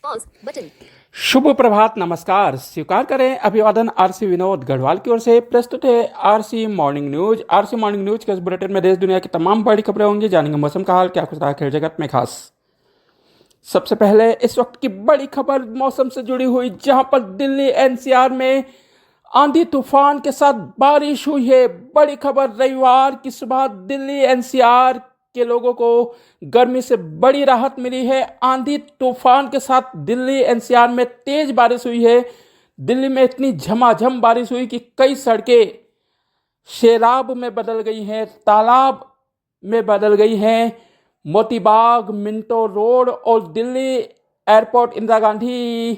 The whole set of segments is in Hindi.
Pause button. शुभ प्रभात, नमस्कार, स्वीकार करें अभिवादन। आरसी विनोद गढ़वाल की ओर से प्रस्तुत है RC morning news. RC morning news के इस बुलेटिन में देश दुनिया की तमाम बड़ी खबरें होंगी। जानेंगे मौसम का हाल, क्या कुछ रहा खेल जगत में खास। सबसे पहले इस वक्त की बड़ी खबर मौसम से जुड़ी हुई, जहां पर दिल्ली एनसीआर में आंधी तूफान के साथ बारिश हुई है। बड़ी खबर, रविवार की सुबह दिल्ली एनसीआर के लोगों को गर्मी से बड़ी राहत मिली है। आंधी तूफान के साथ दिल्ली एनसीआर में तेज बारिश हुई है। दिल्ली में इतनी झमाझम बारिश हुई कि कई सड़कें सैलाब में बदल गई हैं, तालाब में बदल गई हैं। मोतीबाग, मिंटो रोड और दिल्ली एयरपोर्ट, इंदिरा गांधी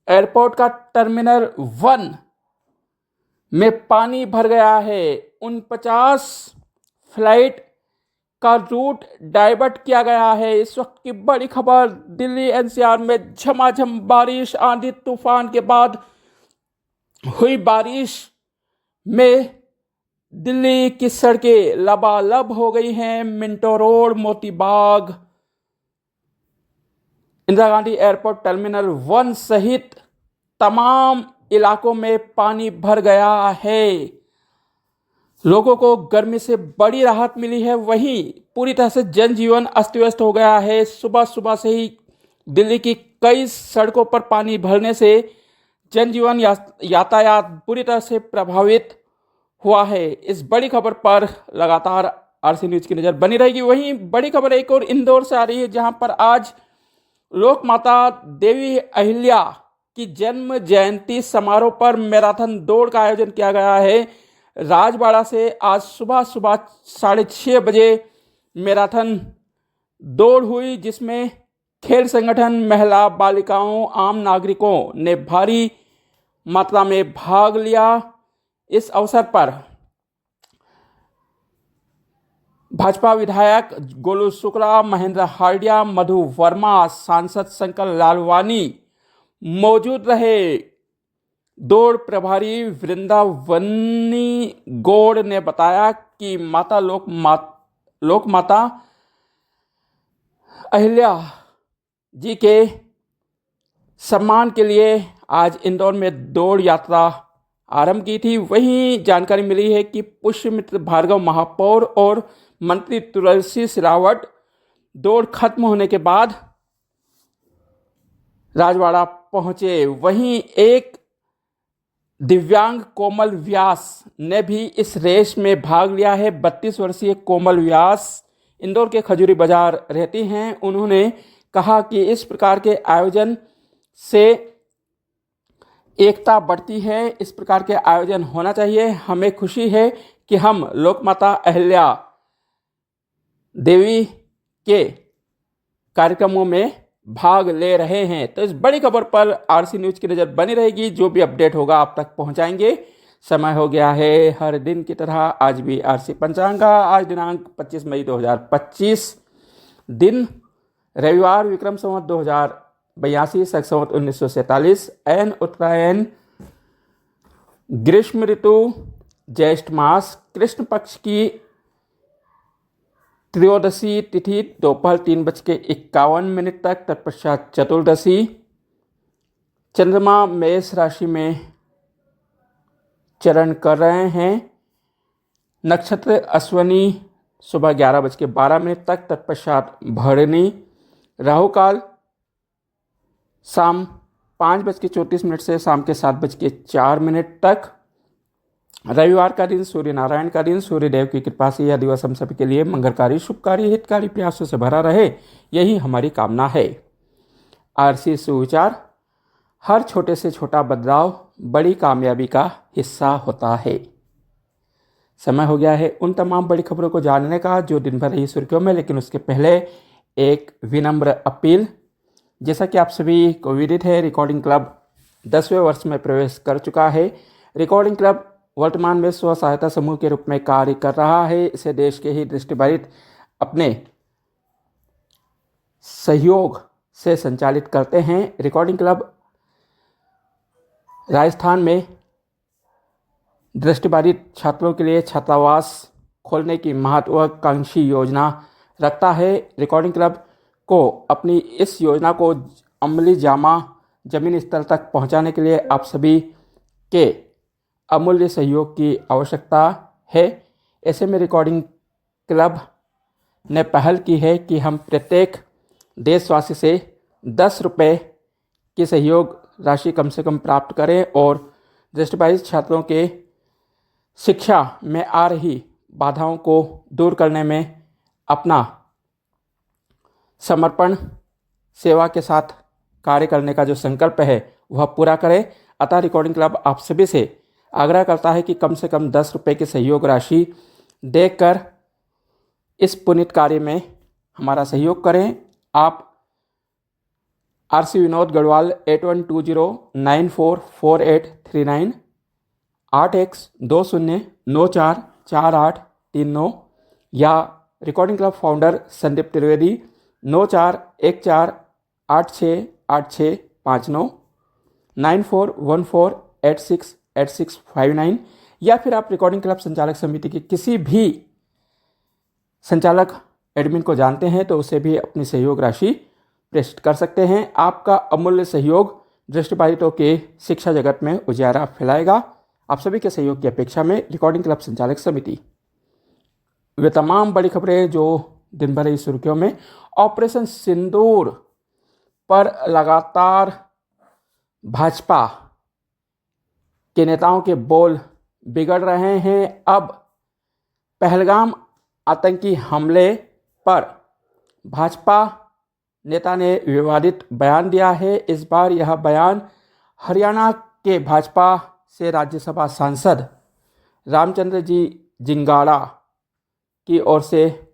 एयरपोर्ट का टर्मिनल 1 में पानी भर गया है। 49 फ्लाइट का रूट डाइवर्ट किया गया है। इस वक्त की बड़ी खबर, दिल्ली एनसीआर में झमाझम बारिश, आंधी तूफान के बाद हुई बारिश में दिल्ली की सड़कें लबालब हो गई हैं। Minto road, Motibagh, Indira Gandhi airport terminal 1 सहित तमाम इलाकों में पानी भर गया है। लोगों को गर्मी से बड़ी राहत मिली है। वहीं पूरी तरह से जनजीवन अस्त व्यस्त हो गया है। सुबह सुबह से ही दिल्ली की कई सड़कों पर पानी भरने से जनजीवन यातायात बुरी तरह से प्रभावित हुआ है। इस बड़ी खबर पर लगातार आरसी न्यूज की नज़र बनी रहेगी। वहीं बड़ी खबर एक और इंदौर से आ रही है, जहां पर आज लोक माता देवी अहिल्या की जन्म जयंती समारोह पर मैराथन दौड़ का आयोजन किया गया है। राजवाड़ा से आज सुबह 6:30 बजे मैराथन दौड़ हुई, जिसमें खेल संगठन, महिला, बालिकाओं, आम नागरिकों ने भारी मात्रा में भाग लिया। इस अवसर पर भाजपा विधायक गोलू शुक्ला, महेंद्र हार्डिया, मधु वर्मा, सांसद शंकर लालवानी मौजूद रहे। दौड़ प्रभारी वृंदावनी गौड़ ने बताया कि लोक माता अहिल्या जी के सम्मान के लिए आज इंदौर में दौड़ यात्रा आरंभ की थी। वहीं जानकारी मिली है कि पुष्यमित्र भार्गव महापौर और मंत्री तुलसी सिलावट दौड़ खत्म होने के बाद राजवाड़ा पहुंचे। वहीं एक दिव्यांग कोमल व्यास ने भी इस रेस में भाग लिया है। 32 वर्षीय कोमल व्यास इंदौर के खजूरी बाजार रहती हैं। उन्होंने कहा कि इस प्रकार के आयोजन से एकता बढ़ती है, इस प्रकार के आयोजन होना चाहिए। हमें खुशी है कि हम लोकमाता अहिल्या देवी के कार्यक्रमों में भाग ले रहे हैं। तो इस बड़ी खबर पर आरसी न्यूज की नज़र बनी रहेगी। जो भी अपडेट होगा आप तक पहुंचाएंगे। समय हो गया है हर दिन की तरह आज भी आरसी पंचांग का। आज दिनांक 25 मई 2025, दिन रविवार, विक्रम संवत 2082, शक संवत 1947, ऐन उत्तरायण, ग्रीष्म ऋतु, ज्येष्ठ मास, कृष्ण पक्ष की त्रयोदशी तिथि दोपहर 3:51 तक, तत्पश्चात चतुर्दशी। चंद्रमा मेष राशि में चरण कर रहे हैं। नक्षत्र अश्वनी सुबह 11:12 तक, तत्पश्चात भरणी। राहु काल शाम 5:34 से शाम के 7:04 तक। रविवार का दिन, सूर्य नारायण का दिन। सूर्यदेव की कृपा से यह दिवस हम सभी के लिए मंगलकारी, शुभकारी, हितकारी प्रयासों से भरा रहे, यही हमारी कामना है। आरसी सुविचार, हर छोटे से छोटा बदलाव बड़ी कामयाबी का हिस्सा होता है। समय हो गया है उन तमाम बड़ी खबरों को जानने का जो दिन भर रही सुर्खियों में, लेकिन उसके पहले एक विनम्र अपील। जैसा कि आप सभी को विदित है, रिकॉर्डिंग क्लब 10वें वर्ष में प्रवेश कर चुका है। रिकॉर्डिंग क्लब वर्तमान में स्व सहायता समूह के रूप में कार्य कर रहा है। इसे देश के ही दृष्टिबाधित अपने सहयोग से संचालित करते हैं। रिकॉर्डिंग क्लब राजस्थान में दृष्टिबाधित छात्रों के लिए छात्रावास खोलने की महत्वाकांक्षी योजना रखता है। रिकॉर्डिंग क्लब को अपनी इस योजना को अमली जामा जमीन स्तर तक पहुंचाने के लिए आप सभी के अमूल्य सहयोग की आवश्यकता है। ऐसे में रिकॉर्डिंग क्लब ने पहल की है कि हम प्रत्येक देशवासी से 10 रुपये की सहयोग राशि कम से कम प्राप्त करें और दृष्टिबाधित छात्रों के शिक्षा में आ रही बाधाओं को दूर करने में अपना समर्पण सेवा के साथ कार्य करने का जो संकल्प है वह पूरा करें। अतः रिकॉर्डिंग क्लब आप सभी से आग्रह करता है कि कम से कम 10 रुपये की सहयोग राशि देकर इस पुनीत कार्य में हमारा सहयोग करें। आप RC विनोद गढ़वाल 8120944839 8x20944839 या recording club founder Sandeep Trivedi 9414868659 9414868659 या फिर आप रिकॉर्डिंग क्लब संचालक समिति के किसी भी संचालक एडमिन को जानते हैं तो उसे भी अपनी सहयोग राशि प्रेषित कर सकते हैं। आपका अमूल्य सहयोग दृष्टिबाधितों के शिक्षा जगत में उजियारा फैलाएगा। आप सभी के सहयोग की अपेक्षा में रिकॉर्डिंग क्लब संचालक समिति। वे तमाम बड़ी खबरें जो दिन भर की सुर्खियों में। ऑपरेशन सिंदूर पर लगातार भाजपा के नेताओं के बोल बिगड़ रहे हैं। अब पहलगाम आतंकी हमले पर भाजपा नेता ने विवादित बयान दिया है। इस बार यह बयान हरियाणा के भाजपा से राज्यसभा सांसद रामचंद्र जी जिंगाड़ा की ओर से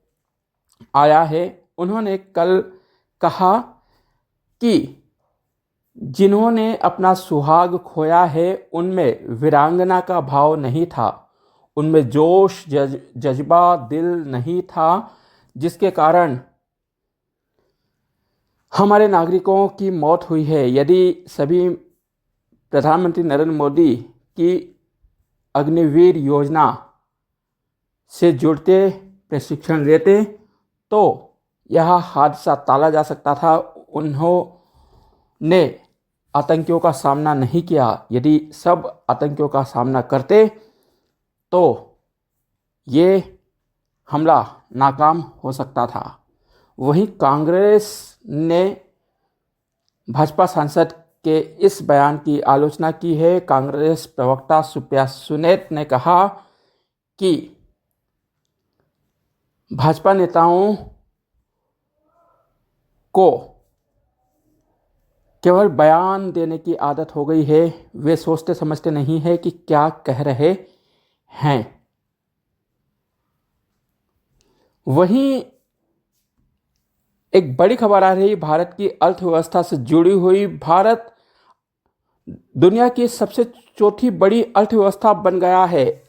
आया है। उन्होंने कल कहा कि जिन्होंने अपना सुहाग खोया है उनमें वीरांगना का भाव नहीं था, उनमें जोश जज्बा दिल नहीं था, जिसके कारण हमारे नागरिकों की मौत हुई है। यदि सभी प्रधानमंत्री नरेंद्र मोदी की अग्निवीर योजना से जुड़ते प्रशिक्षण लेते तो यह हादसा टाला जा सकता था। उन्होंने आतंकियों का सामना नहीं किया। यदि सब आतंकियों का सामना करते तो ये हमला नाकाम हो सकता था। वहीं कांग्रेस ने भाजपा सांसद के इस बयान की आलोचना की है। कांग्रेस प्रवक्ता सुप्रिया सुले ने कहा कि भाजपा नेताओं को केवल बयान देने की आदत हो गई है, वे सोचते समझते नहीं है कि क्या कह रहे हैं। वहीं एक बड़ी खबर आ रही भारत की अर्थव्यवस्था से जुड़ी हुई। भारत दुनिया की सबसे चौथी बड़ी अर्थव्यवस्था बन गया है।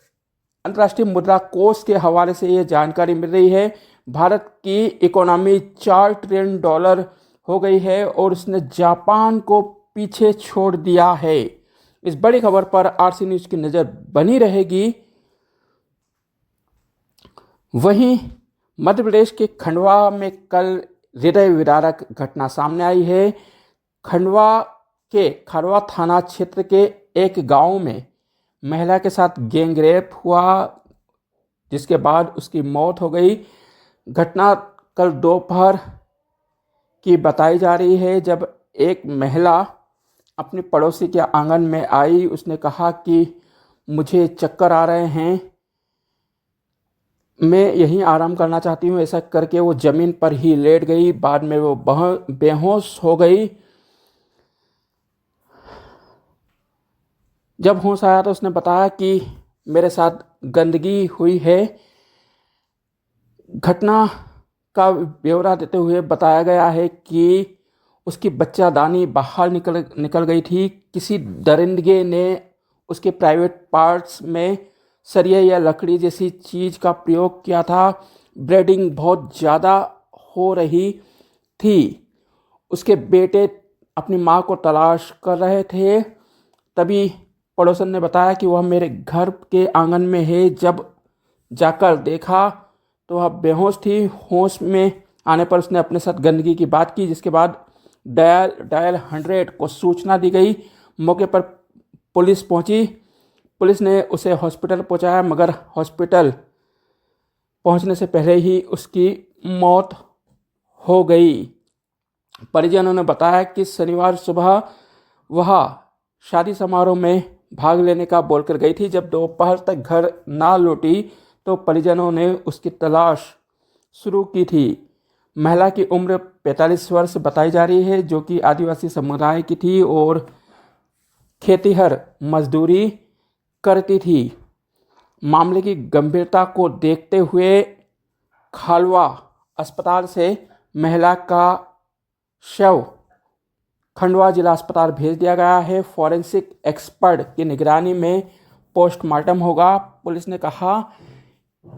अंतर्राष्ट्रीय मुद्रा कोष के हवाले से यह जानकारी मिल रही है। भारत की इकोनॉमी $4 ट्रिलियन हो गई है और उसने जापान को पीछे छोड़ दिया है। इस बड़ी खबर पर RC न्यूज की नज़र बनी रहेगी। वहीं मध्य प्रदेश के खंडवा में कल हृदय विदारक घटना सामने आई है। खंडवा के खरवा थाना क्षेत्र के एक गांव में महिला के साथ गैंगरेप हुआ, जिसके बाद उसकी मौत हो गई। घटना कल दोपहर की बताई जा रही है, जब एक महिला अपने पड़ोसी के आंगन में आई। उसने कहा कि मुझे चक्कर आ रहे हैं, मैं यहीं आराम करना चाहती हूँ। ऐसा करके वो ज़मीन पर ही लेट गई। बाद में वो बेहोश हो गई। जब होश आया तो उसने बताया कि मेरे साथ गंदगी हुई है। घटना का ब्यौरा देते हुए बताया गया है कि उसकी बच्चादानी बाहर निकल गई थी। किसी दरिंदे ने उसके प्राइवेट पार्ट्स में सरिया या लकड़ी जैसी चीज़ का प्रयोग किया था। ब्लीडिंग बहुत ज़्यादा हो रही थी। उसके बेटे अपनी माँ को तलाश कर रहे थे। तभी पड़ोसन ने बताया कि वह मेरे घर के आंगन में है। जब जाकर देखा तो वह बेहोश थी। होश में आने पर उसने अपने साथ गंदगी की बात की, जिसके बाद डायल 100 को सूचना दी गई। मौके पर पुलिस पहुंची। पुलिस ने उसे हॉस्पिटल पहुंचाया, मगर हॉस्पिटल पहुंचने से पहले ही उसकी मौत हो गई। परिजनों ने बताया कि शनिवार सुबह वह शादी समारोह में भाग लेने का बोलकर गई थी। जब दोपहर तक घर ना लौटी तो परिजनों ने उसकी तलाश शुरू की थी। महिला की उम्र 45 वर्ष बताई जा रही है, जो कि आदिवासी समुदाय की थी और खेतीहर मजदूरी करती थी। मामले की गंभीरता को देखते हुए खालवा अस्पताल से महिला का शव खंडवा जिला अस्पताल भेज दिया गया है। फॉरेंसिक एक्सपर्ट की निगरानी में पोस्टमार्टम होगा। पुलिस ने कहा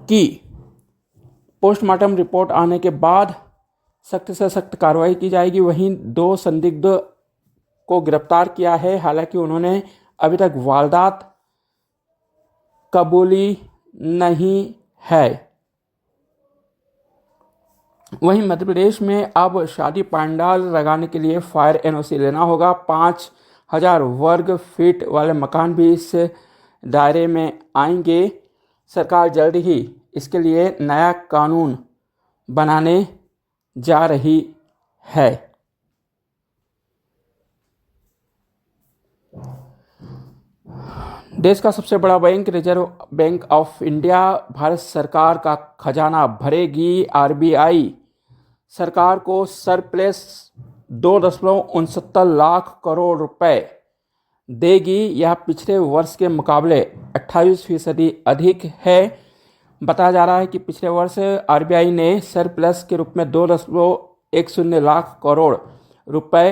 कि पोस्टमार्टम रिपोर्ट आने के बाद सख्त से सख्त कार्रवाई की जाएगी। वहीं 2 संदिग्ध को गिरफ्तार किया है। हालांकि उन्होंने अभी तक वारदात कबूली नहीं है। वहीं मध्य प्रदेश में अब शादी पंडाल लगाने के लिए फायर एनओसी लेना होगा। 5,000 वर्ग फीट वाले मकान भी इस दायरे में आएंगे। सरकार जल्द ही इसके लिए नया कानून बनाने जा रही है। देश का सबसे बड़ा bank reserve bank of India Bharat सरकार का खजाना भरेगी। आरबीआई सरकार को सरप्लस 2.69 लाख करोड़ रुपए देगी। यह पिछले वर्ष के मुकाबले 28% अधिक है। बताया जा रहा है कि पिछले वर्ष आरबीआई ने सरप्लस के रूप में 2.10 लाख करोड़ रुपए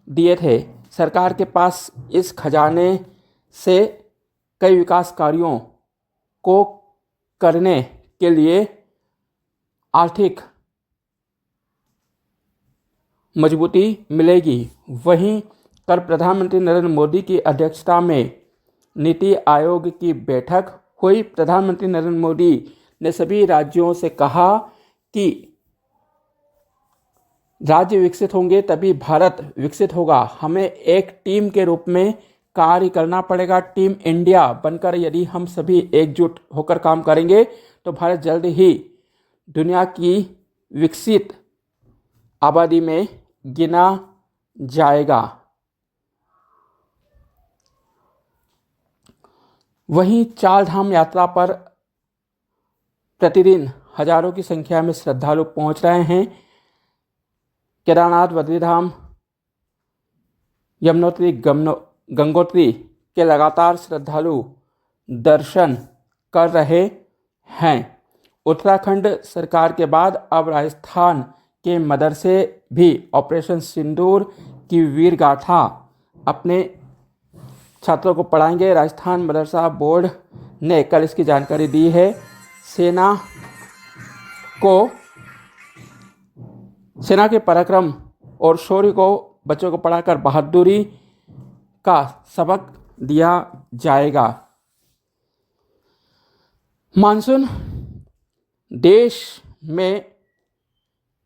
दिए थे। सरकार के पास इस खजाने से कई विकास कार्यों को करने के लिए आर्थिक मजबूती मिलेगी। वहीं कल प्रधानमंत्री नरेंद्र मोदी की अध्यक्षता में नीति आयोग की बैठक हुई। प्रधानमंत्री नरेंद्र मोदी ने सभी राज्यों से कहा कि राज्य विकसित होंगे तभी भारत विकसित होगा। हमें एक टीम के रूप में कार्य करना पड़ेगा। टीम इंडिया बनकर यदि हम सभी एकजुट होकर काम करेंगे तो भारत जल्द ही दुनिया की विकसित आबादी में गिना जाएगा। वहीं चार धाम यात्रा पर प्रतिदिन हजारों की संख्या में श्रद्धालु पहुंच रहे हैं। केदारनाथ, बद्रीधाम, यमुनोत्री, गंगोत्री के लगातार श्रद्धालु दर्शन कर रहे हैं। उत्तराखंड सरकार के बाद अब राजस्थान के मदरसे भी ऑपरेशन सिंदूर की वीर गाथा अपने छात्रों को पढ़ाएंगे। राजस्थान मदरसा बोर्ड ने कल इसकी जानकारी दी है। सेना के पराक्रम और शौर्य को बच्चों को पढ़ाकर बहादुरी का सबक दिया जाएगा। मानसून देश में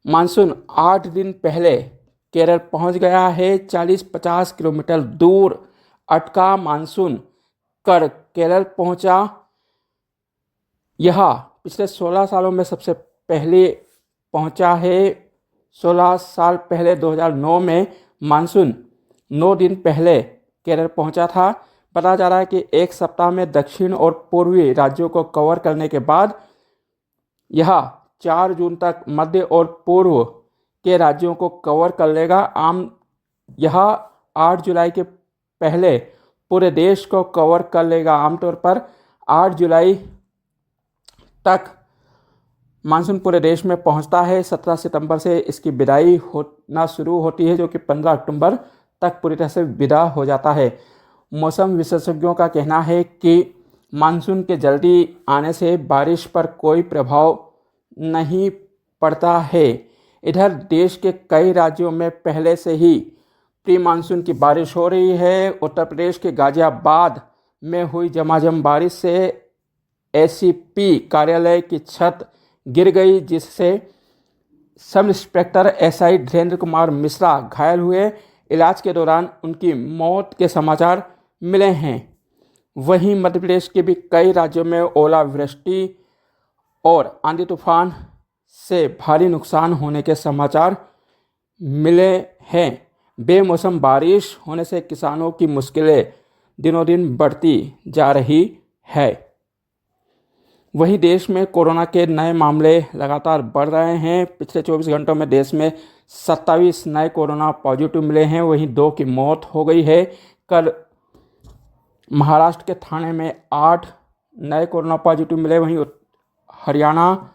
मानसून 8 दिन पहले केरल पहुंच गया है। 40-50 किलोमीटर दूर अटका मानसून कर केरल पहुंचा। यह पिछले 16 सालों में सबसे पहले पहुंचा है। 16 साल पहले 2009 में मानसून 9 दिन पहले केरल पहुंचा था। बताया जा रहा है कि एक सप्ताह में दक्षिण और पूर्वी राज्यों को कवर करने के बाद यह 4 जून तक मध्य और पूर्व के राज्यों को कवर कर लेगा। यह 8 जुलाई के पहले पूरे देश को कवर कर लेगा। आमतौर पर 8 जुलाई तक मानसून पूरे देश में पहुंचता है। 17 सितंबर से इसकी विदाई होना शुरू होती है, जो कि 15 अक्टूबर तक पूरी तरह से विदा हो जाता है। मौसम विशेषज्ञों का कहना है कि मानसून के जल्दी आने से बारिश पर कोई प्रभाव नहीं पड़ता है। इधर देश के कई राज्यों में पहले से ही प्री मानसून की बारिश हो रही है। उत्तर प्रदेश के गाजियाबाद में हुई झमाझम बारिश से एसीपी कार्यालय की छत गिर गई, जिससे sub inspector SI Dhirendra Kumar Mishra घायल हुए। इलाज के दौरान उनकी मौत के समाचार मिले हैं। वहीं मध्य प्रदेश के भी कई राज्यों में ओलावृष्टि और आंधी तूफान से भारी नुकसान होने के समाचार मिले हैं। बेमौसम बारिश होने से किसानों की मुश्किलें दिनों दिन बढ़ती जा रही है। वहीं देश में कोरोना के नए मामले लगातार बढ़ रहे हैं। पिछले 24 घंटों में देश में 27 नए कोरोना पॉजिटिव मिले हैं। वहीं 2 की मौत हो गई है। कल महाराष्ट्र के ठाणे में 8 नए कोरोना पॉजिटिव मिले। वहीं हरियाणा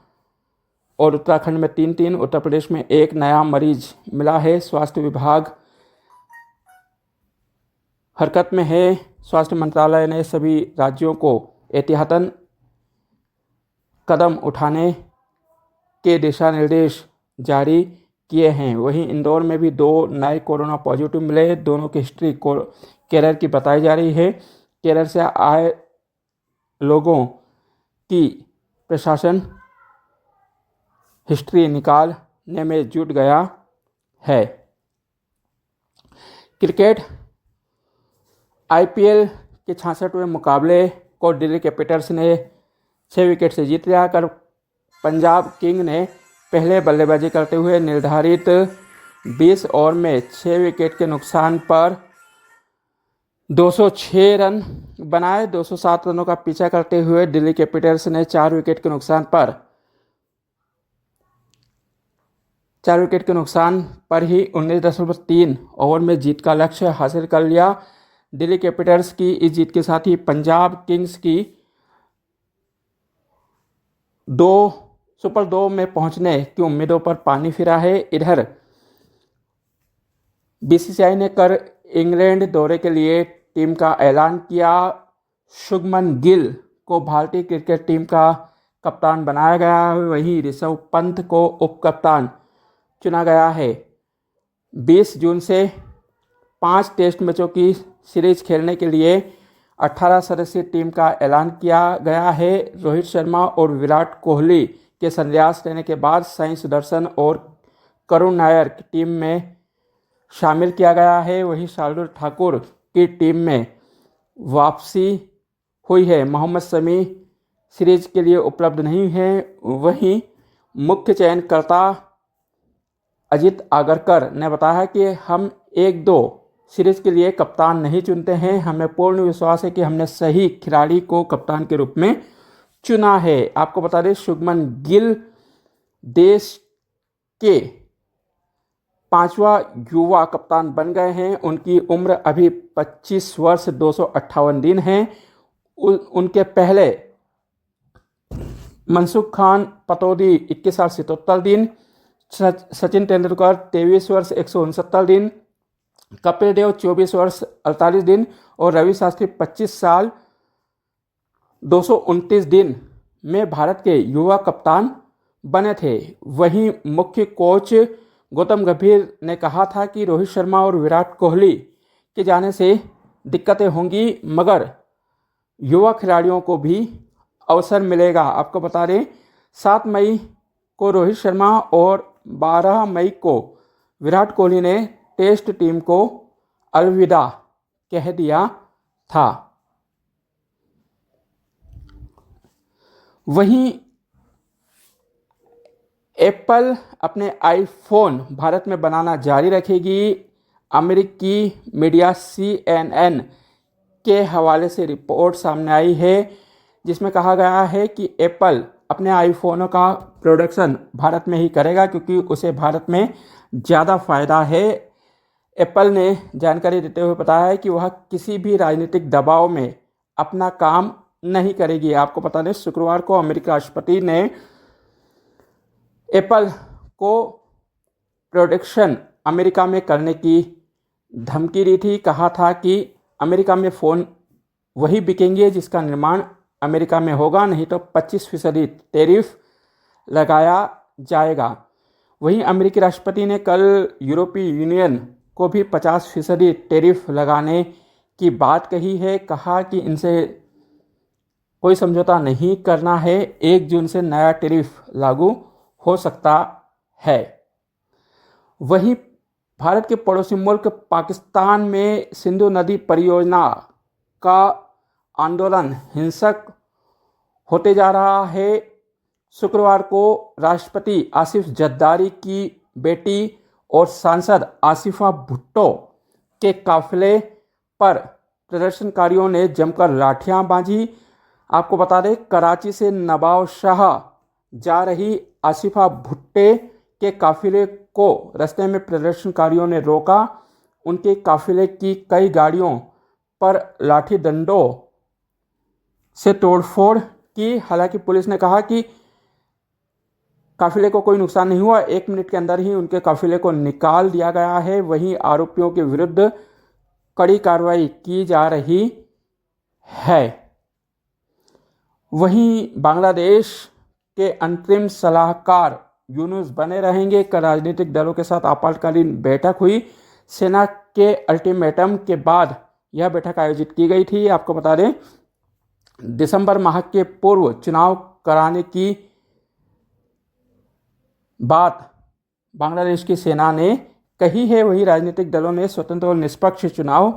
और उत्तराखंड में 3-3, उत्तर प्रदेश में 1 नया मरीज मिला है। स्वास्थ्य विभाग हरकत में है। स्वास्थ्य मंत्रालय ने सभी राज्यों को एहतियातन कदम उठाने के दिशा निर्देश जारी किए हैं। वहीं इंदौर में भी 2 नए कोरोना पॉजिटिव मिले। दोनों की हिस्ट्री केरल की बताई जा रही है। केरल से आए लोगों की प्रशासन हिस्ट्री निकालने में जुट गया है। क्रिकेट आईपीएल के 66वें मुकाबले को दिल्ली कैपिटल्स ने 6 विकेट से जीत लिया। कर पंजाब किंग ने पहले बल्लेबाजी करते हुए निर्धारित 20 ओवर में 6 विकेट के नुकसान पर 206 रन बनाए। 207 रनों का पीछा करते हुए दिल्ली कैपिटल्स ने 4 विकेट के नुकसान पर ही 19.3 ओवर में जीत का लक्ष्य हासिल कर लिया। दिल्ली कैपिटल्स की इस जीत के साथ ही पंजाब किंग्स की सुपर 2 में पहुंचने की उम्मीदों पर पानी फिरा है। इधर बीसीसीआई ने कल इंग्लैंड दौरे के लिए टीम का ऐलान किया। शुभमन गिल को भारतीय क्रिकेट टीम का कप्तान बनाया गया है। वहीं ऋषभ पंत को उप कप्तान चुना गया है। 20 जून से 5 टेस्ट मैचों की सीरीज खेलने के लिए 18 सदस्यीय टीम का ऐलान किया गया है। रोहित शर्मा और विराट कोहली के संन्यास लेने के बाद साई सुदर्शन और करुण नायर की टीम में शामिल किया गया है। वहीं शार्दुल ठाकुर की टीम में वापसी हुई है। मोहम्मद शमी सीरीज के लिए उपलब्ध नहीं है। वहीं मुख्य चयनकर्ता अजित आगरकर ने बताया कि हम 1-2 सीरीज के लिए कप्तान नहीं चुनते हैं। हमें पूर्ण विश्वास है कि हमने सही खिलाड़ी को कप्तान के रूप में चुना है। आपको बता दें, शुभमन गिल देश के 5वां युवा कप्तान बन गए हैं। उनकी उम्र अभी 25 वर्ष 258 दिन है। उनके पहले मनसुख खान पतौदी 21 साल 77 दिन, सचिन तेंदुलकर 23 वर्ष 169 दिन, कपिल देव 24 वर्ष 48 दिन और रवि शास्त्री 25 साल 229 दिन में भारत के युवा कप्तान बने थे। वहीं मुख्य कोच गौतम गंभीर ने कहा था कि रोहित शर्मा और विराट कोहली के जाने से दिक्कतें होंगी, मगर युवा खिलाड़ियों को भी अवसर मिलेगा। आपको बता दें, 7 मई को रोहित शर्मा और 12 मई को विराट कोहली ने टेस्ट टीम को अलविदा कह दिया था। वहीं एप्पल अपने आईफोन भारत में बनाना जारी रखेगी। अमेरिकी मीडिया CNN के हवाले से रिपोर्ट सामने आई है, जिसमें कहा गया है कि एप्पल अपने आईफोनों का प्रोडक्शन भारत में ही करेगा, क्योंकि उसे भारत में ज़्यादा फ़ायदा है। एप्पल ने जानकारी देते हुए बताया है कि वह किसी भी राजनीतिक दबाव में अपना काम नहीं करेगी। आपको बता दें, शुक्रवार को अमेरिकी राष्ट्रपति ने एप्पल को प्रोडक्शन अमेरिका में करने की धमकी दी थी। कहा था कि अमेरिका में फ़ोन वही बिकेंगे जिसका निर्माण अमेरिका में होगा, नहीं तो 25% टैरिफ लगाया जाएगा। वहीं अमेरिकी राष्ट्रपति ने कल यूरोपीय यूनियन को भी 50% टैरिफ लगाने की बात कही है। कहा कि इनसे कोई समझौता नहीं करना है। 1 जून से नया टैरिफ लागू हो सकता है। वहीं भारत के पड़ोसी मुल्क पाकिस्तान में सिंधु नदी परियोजना का आंदोलन हिंसक होते जा रहा है। शुक्रवार को राष्ट्रपति आसिफ जरदारी की बेटी और सांसद आसिफा भुट्टो के काफिले पर प्रदर्शनकारियों ने जमकर लाठियां बांधी। आपको बता दें, कराची से नवाब शाह जा रही आसिफा भुट्टे के काफिले को रास्ते में प्रदर्शनकारियों ने रोका। उनके काफिले की कई गाड़ियों पर लाठी डंडों से तोड़फोड़ की। हालांकि पुलिस ने कहा कि काफिले को कोई नुकसान नहीं हुआ। 1 मिनट के अंदर ही उनके काफिले को निकाल दिया गया है। वहीं आरोपियों के विरुद्ध कड़ी कार्रवाई की जा रही है। वहीं बांग्लादेश के अंतरिम सलाहकार यूनुस बने रहेंगे। कल राजनीतिक दलों के साथ आपातकालीन बैठक हुई। सेना के अल्टीमेटम के बाद यह बैठक आयोजित की गई थी। आपको बता दें, दिसंबर माह के पूर्व चुनाव कराने की बात बांग्लादेश की सेना ने कही है। वहीं राजनीतिक दलों ने स्वतंत्र और निष्पक्ष चुनाव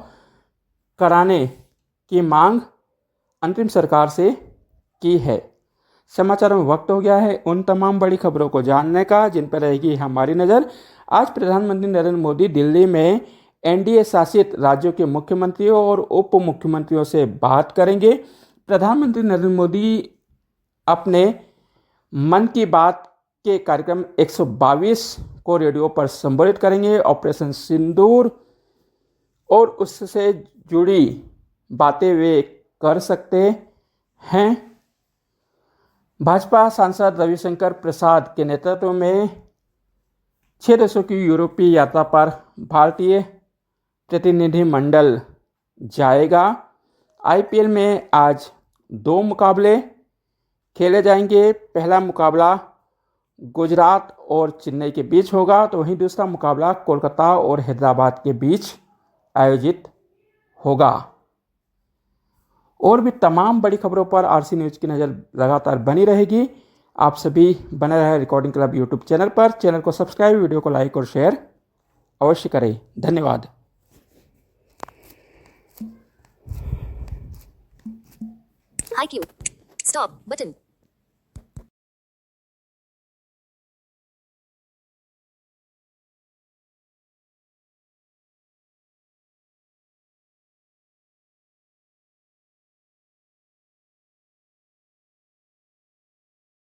कराने की मांग अंतरिम सरकार से की है। समाचार में वक्त हो गया है उन तमाम बड़ी खबरों को जानने का जिन पर रहेगी हमारी नज़र। आज प्रधानमंत्री नरेंद्र मोदी दिल्ली में एनडीए शासित राज्यों के मुख्यमंत्रियों और उप मुख्यमंत्रियों से बात करेंगे। प्रधानमंत्री नरेंद्र मोदी अपने मन की बात के कार्यक्रम 122 को रेडियो पर संबोधित करेंगे। ऑपरेशन सिंदूर और उससे जुड़ी बातें वे कर सकते हैं। भाजपा सांसद रविशंकर प्रसाद के नेतृत्व में 6 देशों की यूरोपीय यात्रा पर भारतीय प्रतिनिधिमंडल जाएगा। आईपीएल में आज 2 मुकाबले खेले जाएंगे। पहला मुकाबला गुजरात और चेन्नई के बीच होगा, तो वहीं दूसरा मुकाबला कोलकाता और हैदराबाद के बीच आयोजित होगा। और भी तमाम बड़ी खबरों पर आरसी न्यूज़ की नज़र लगातार बनी रहेगी। आप सभी बने रहे रिकॉर्डिंग क्लब यूट्यूब चैनल पर। चैनल को सब्सक्राइब, वीडियो को लाइक और शेयर अवश्य करें। धन्यवाद। IQ. Stop button.